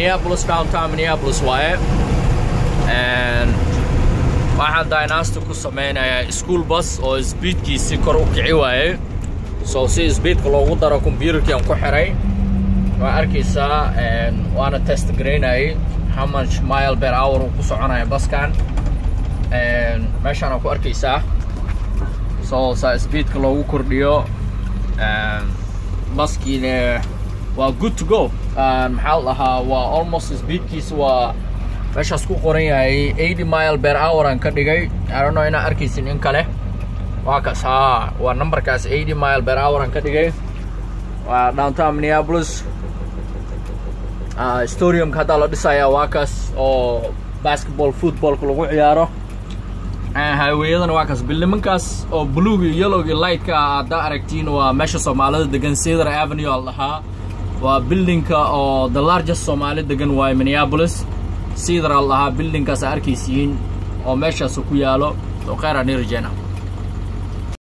Minneapolis downtown Minneapolis waaye waxaan diagnosta ku sameynaya school bus oo speedkiisa kor u kici waaye soo si speedka loogu daro computerkii aan ku xiray waa arkaysaa waana test gareynay how much mile per hour uu ku soconaya buskan meeshaan ku arkaysaa soo speedka loogu kordhiyo buskiina waa good to go maxaa lahaa waa almost speedkiisa waa meeshaas ku qoran yahay 80 mile per hour aan ka dhigay I don't know inaa arkaysin in kale waa kaas waa numberkaas 80 mile per hour aan ka dhigay waa downtown Minneapolis stadium hadda la dhisaya waa kaas oo basketball football lagu ciyaaro highway-yadan waa kaas billimankaas oo blue iyo yellow iyo light ka hadda aragtiin waa meesha Soomaalida degan Cedar Avenue allaha waa buildingka oo the largest Somali degan waa Minneapolis Cedar allaha buildingkaas arkaysiin oo meeshaas ku yaalo oo khayr aan rajayna